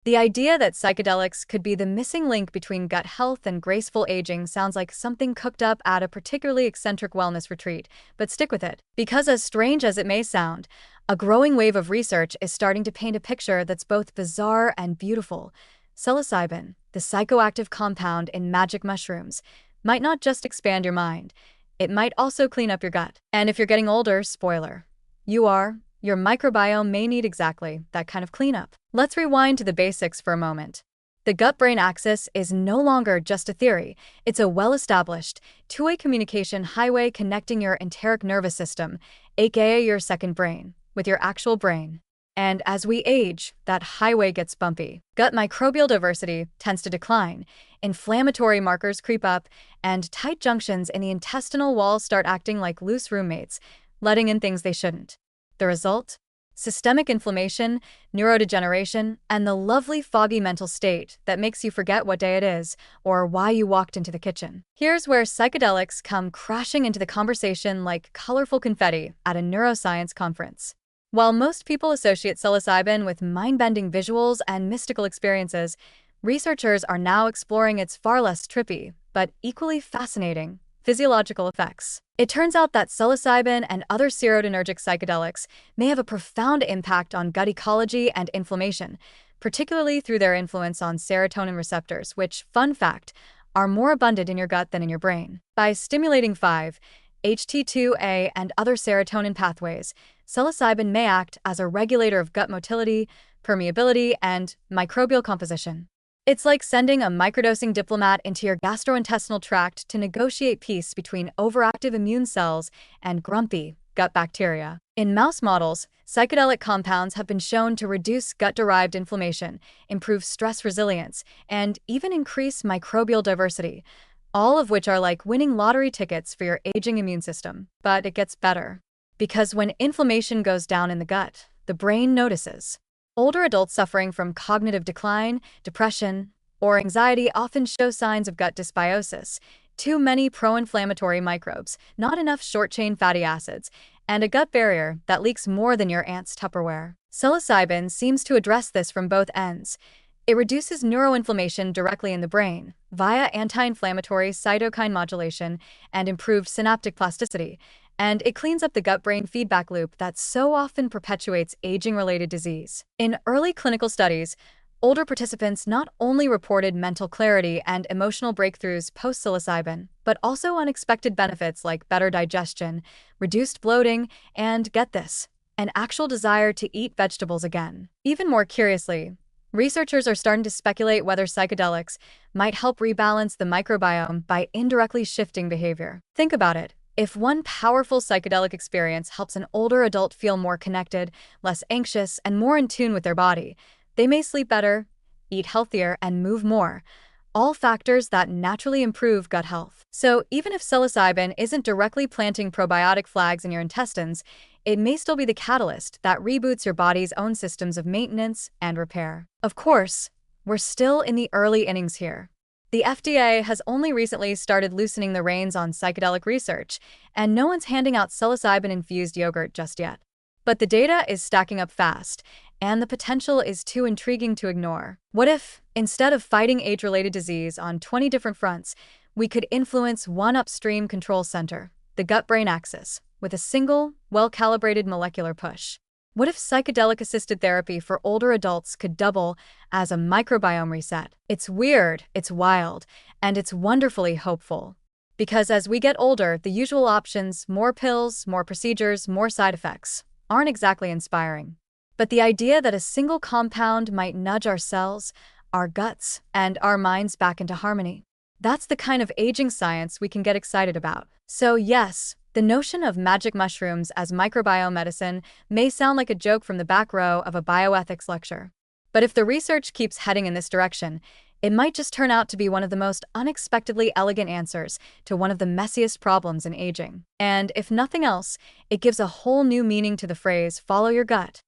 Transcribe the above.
The idea that psychedelics could be the missing link between gut health and graceful aging sounds like something cooked up at a particularly eccentric wellness retreat, but stick with it. Because as strange as it may sound, a growing wave of research is starting to paint a picture that's both bizarre and beautiful. Psilocybin, the psychoactive compound in magic mushrooms, might not just expand your mind, it might also clean up your gut. And if you're getting older, spoiler, your microbiome may need exactly that kind of cleanup. Let's rewind to the basics for a moment. The gut-brain axis is no longer just a theory. It's a well-established, two-way communication highway connecting your enteric nervous system, aka your second brain, with your actual brain. And as we age, that highway gets bumpy. Gut microbial diversity tends to decline, inflammatory markers creep up, and tight junctions in the intestinal wall start acting like loose roommates, letting in things they shouldn't. The result? Systemic inflammation, neurodegeneration, and the lovely foggy mental state that makes you forget what day it is or why you walked into the kitchen. Here's where psychedelics come crashing into the conversation like colorful confetti at a neuroscience conference. While most people associate psilocybin with mind-bending visuals and mystical experiences, researchers are now exploring its far less trippy, but equally fascinating, physiological effects. It turns out that psilocybin and other serotonergic psychedelics may have a profound impact on gut ecology and inflammation, particularly through their influence on serotonin receptors, which, fun fact, are more abundant in your gut than in your brain. By stimulating 5-HT2A and other serotonin pathways, psilocybin may act as a regulator of gut motility, permeability, and microbial composition. It's like sending a microdosing diplomat into your gastrointestinal tract to negotiate peace between overactive immune cells and grumpy gut bacteria. In mouse models, psychedelic compounds have been shown to reduce gut-derived inflammation, improve stress resilience, and even increase microbial diversity, all of which are like winning lottery tickets for your aging immune system. But it gets better. Because when inflammation goes down in the gut, the brain notices. Older adults suffering from cognitive decline, depression, or anxiety often show signs of gut dysbiosis, too many pro-inflammatory microbes, not enough short-chain fatty acids, and a gut barrier that leaks more than your aunt's Tupperware. Psilocybin seems to address this from both ends. It reduces neuroinflammation directly in the brain via anti-inflammatory cytokine modulation and improved synaptic plasticity, and it cleans up the gut-brain feedback loop that so often perpetuates aging-related disease. In early clinical studies, older participants not only reported mental clarity and emotional breakthroughs post-psilocybin, but also unexpected benefits like better digestion, reduced bloating, and, get this, an actual desire to eat vegetables again. Even more curiously, researchers are starting to speculate whether psychedelics might help rebalance the microbiome by indirectly shifting behavior. Think about it. If one powerful psychedelic experience helps an older adult feel more connected, less anxious, and more in tune with their body, they may sleep better, eat healthier, and move more, all factors that naturally improve gut health. So even if psilocybin isn't directly planting probiotic flags in your intestines, it may still be the catalyst that reboots your body's own systems of maintenance and repair. Of course, we're still in the early innings here. The FDA has only recently started loosening the reins on psychedelic research, and no one's handing out psilocybin-infused yogurt just yet. But the data is stacking up fast, and the potential is too intriguing to ignore. What if, instead of fighting age-related disease on 20 different fronts, we could influence one upstream control center, the gut-brain axis, with a single, well-calibrated molecular push? What if psychedelic-assisted therapy for older adults could double as a microbiome reset? It's weird, it's wild, and it's wonderfully hopeful. Because as we get older, the usual options, more pills, more procedures, more side effects, aren't exactly inspiring. But the idea that a single compound might nudge our cells, our guts, and our minds back into harmony, that's the kind of aging science we can get excited about. So yes, the notion of magic mushrooms as microbiome medicine may sound like a joke from the back row of a bioethics lecture. But if the research keeps heading in this direction, it might just turn out to be one of the most unexpectedly elegant answers to one of the messiest problems in aging. And if nothing else, it gives a whole new meaning to the phrase, follow your gut.